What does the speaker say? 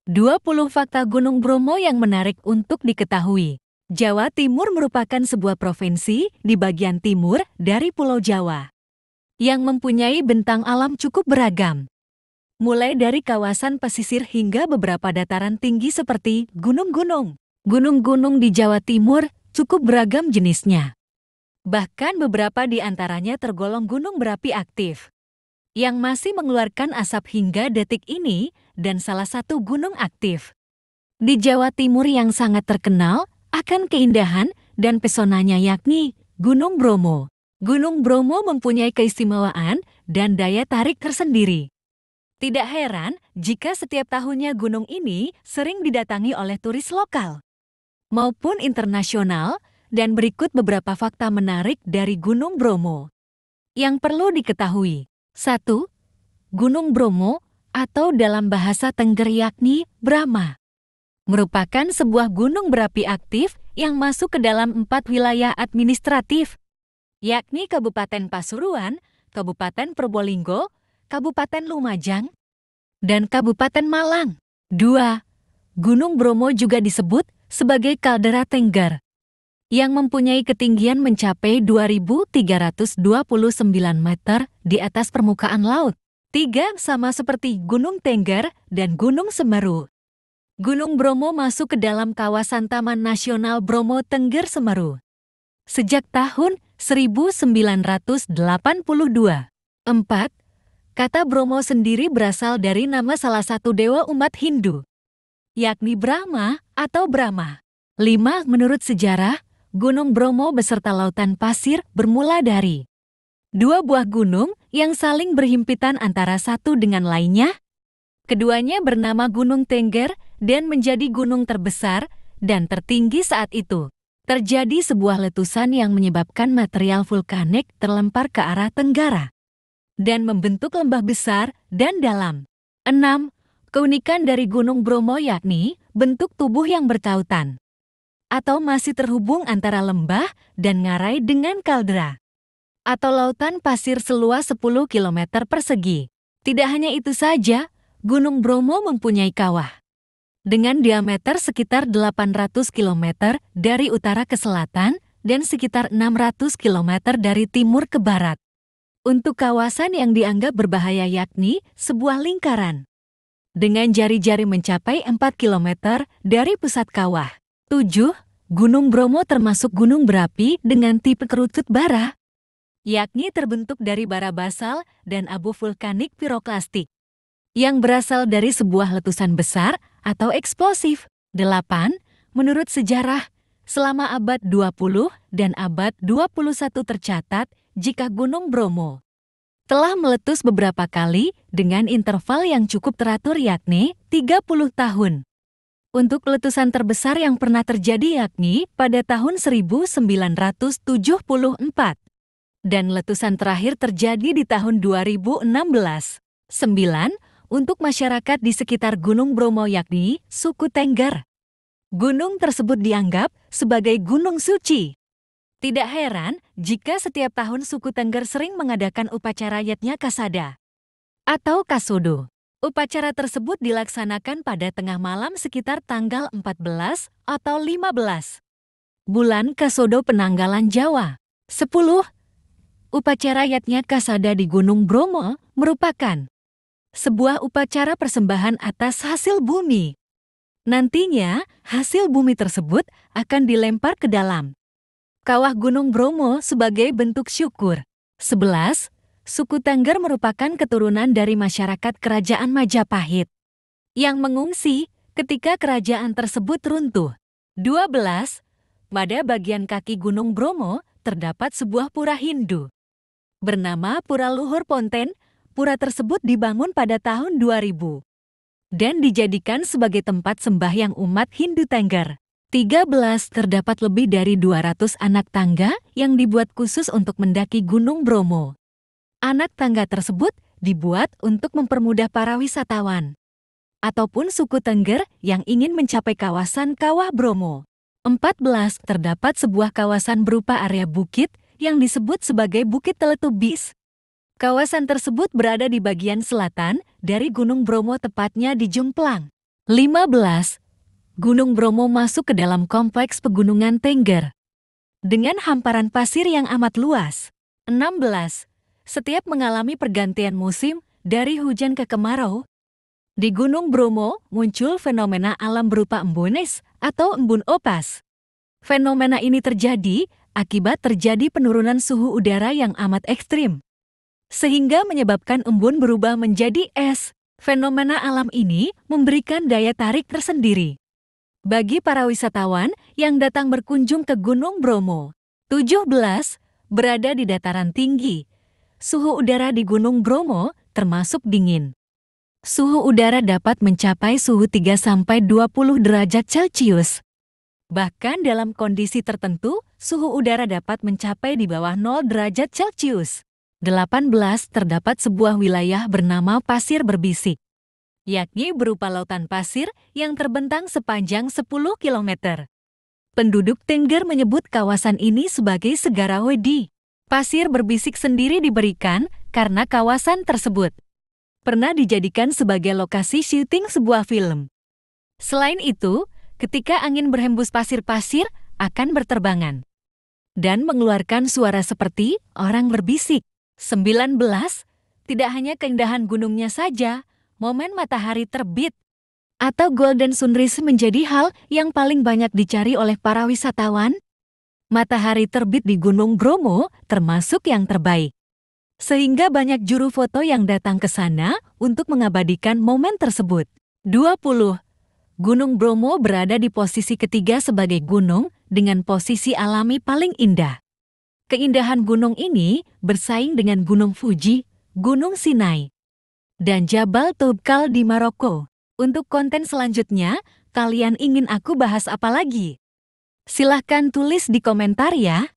20 fakta Gunung Bromo yang menarik untuk diketahui. Jawa Timur merupakan sebuah provinsi di bagian timur dari Pulau Jawa yang mempunyai bentang alam cukup beragam. Mulai dari kawasan pesisir hingga beberapa dataran tinggi seperti gunung-gunung. Gunung-gunung di Jawa Timur cukup beragam jenisnya. Bahkan beberapa di antaranya tergolong gunung berapi aktif yang masih mengeluarkan asap hingga detik ini dan salah satu gunung aktif di Jawa Timur yang sangat terkenal akan keindahan dan pesonanya yakni Gunung Bromo. Gunung Bromo mempunyai keistimewaan dan daya tarik tersendiri. Tidak heran jika setiap tahunnya gunung ini sering didatangi oleh turis lokal maupun internasional, dan berikut beberapa fakta menarik dari Gunung Bromo yang perlu diketahui. 1. Gunung Bromo atau dalam bahasa Tengger yakni Brahma merupakan sebuah gunung berapi aktif yang masuk ke dalam 4 wilayah administratif, yakni Kabupaten Pasuruan, Kabupaten Probolinggo, Kabupaten Lumajang, dan Kabupaten Malang. 2. Gunung Bromo juga disebut sebagai kaldera Tengger yang mempunyai ketinggian mencapai 2.329 meter di atas permukaan laut. 3. Sama seperti Gunung Tengger dan Gunung Semeru, Gunung Bromo masuk ke dalam kawasan Taman Nasional Bromo Tengger Semeru sejak tahun 1982. 4. Kata Bromo sendiri berasal dari nama salah satu dewa umat Hindu, yakni Brahma atau Brahma. 5. Menurut sejarah, Gunung Bromo beserta lautan pasir bermula dari 2 buah gunung yang saling berhimpitan antara satu dengan lainnya. Keduanya bernama Gunung Tengger dan menjadi gunung terbesar dan tertinggi saat itu. Terjadi sebuah letusan yang menyebabkan material vulkanik terlempar ke arah tenggara dan membentuk lembah besar dan dalam. 6. Keunikan dari Gunung Bromo yakni bentuk tubuh yang bertautan atau masih terhubung antara lembah dan ngarai dengan kaldera atau lautan pasir seluas 10 km persegi. Tidak hanya itu saja, Gunung Bromo mempunyai kawah dengan diameter sekitar 800 km dari utara ke selatan dan sekitar 600 km dari timur ke barat. Untuk kawasan yang dianggap berbahaya yakni sebuah lingkaran dengan jari-jari mencapai 4 km dari pusat kawah. 7. Gunung Bromo termasuk gunung berapi dengan tipe kerucut bara, yakni terbentuk dari bara basal dan abu vulkanik piroklastik yang berasal dari sebuah letusan besar atau eksplosif. 8. Menurut sejarah, selama abad 20 dan abad 21 tercatat jika Gunung Bromo telah meletus beberapa kali dengan interval yang cukup teratur yakni 30 tahun. Untuk letusan terbesar yang pernah terjadi yakni pada tahun 1974 dan letusan terakhir terjadi di tahun 2016. 9. Untuk masyarakat di sekitar Gunung Bromo yakni suku Tengger, gunung tersebut dianggap sebagai gunung suci. Tidak heran jika setiap tahun suku Tengger sering mengadakan upacara Yatnya Kasada atau Kasodo. Upacara tersebut dilaksanakan pada tengah malam sekitar tanggal 14 atau 15 bulan Kasodo penanggalan Jawa. 10. Upacara Yatnya Kasada di Gunung Bromo merupakan sebuah upacara persembahan atas hasil bumi. Nantinya, hasil bumi tersebut akan dilempar ke dalam kawah Gunung Bromo sebagai bentuk syukur. 11. Suku Tengger merupakan keturunan dari masyarakat Kerajaan Majapahit yang mengungsi ketika kerajaan tersebut runtuh. 12. Pada bagian kaki Gunung Bromo terdapat sebuah pura Hindu bernama Pura Luhur Ponten. Pura tersebut dibangun pada tahun 2000 dan dijadikan sebagai tempat sembahyang umat Hindu Tengger. 13. Terdapat lebih dari 200 anak tangga yang dibuat khusus untuk mendaki Gunung Bromo. Anak tangga tersebut dibuat untuk mempermudah para wisatawan ataupun suku Tengger yang ingin mencapai kawasan Kawah Bromo. 14. Terdapat sebuah kawasan berupa area bukit yang disebut sebagai Bukit Teletubbies. Kawasan tersebut berada di bagian selatan dari Gunung Bromo, tepatnya di Jomplang. 15. Gunung Bromo masuk ke dalam kompleks pegunungan Tengger dengan hamparan pasir yang amat luas. 16. Setiap mengalami pergantian musim dari hujan ke kemarau, di Gunung Bromo muncul fenomena alam berupa embun es atau embun opas. Fenomena ini terjadi akibat terjadi penurunan suhu udara yang amat ekstrim, sehingga menyebabkan embun berubah menjadi es. Fenomena alam ini memberikan daya tarik tersendiri bagi para wisatawan yang datang berkunjung ke Gunung Bromo. 17. Berada di dataran tinggi. Suhu udara di Gunung Bromo termasuk dingin. Suhu udara dapat mencapai suhu 3-20 derajat Celcius. Bahkan dalam kondisi tertentu, suhu udara dapat mencapai di bawah 0 derajat Celcius. 18. Terdapat sebuah wilayah bernama Pasir Berbisik, yakni berupa lautan pasir yang terbentang sepanjang 10 km. Penduduk Tengger menyebut kawasan ini sebagai Segara Wedi. Pasir Berbisik sendiri diberikan karena kawasan tersebut pernah dijadikan sebagai lokasi syuting sebuah film. Selain itu, ketika angin berhembus pasir-pasir akan berterbangan dan mengeluarkan suara seperti orang berbisik. 19. Tidak hanya keindahan gunungnya saja, momen matahari terbit atau golden sunrise menjadi hal yang paling banyak dicari oleh para wisatawan. Matahari terbit di Gunung Bromo termasuk yang terbaik, sehingga banyak juru foto yang datang ke sana untuk mengabadikan momen tersebut. 20. Gunung Bromo berada di posisi ketiga sebagai gunung dengan posisi alami paling indah. Keindahan gunung ini bersaing dengan Gunung Fuji, Gunung Sinai, dan Jabal Toubkal di Maroko. Untuk konten selanjutnya, kalian ingin aku bahas apa lagi? Silahkan tulis di komentar ya.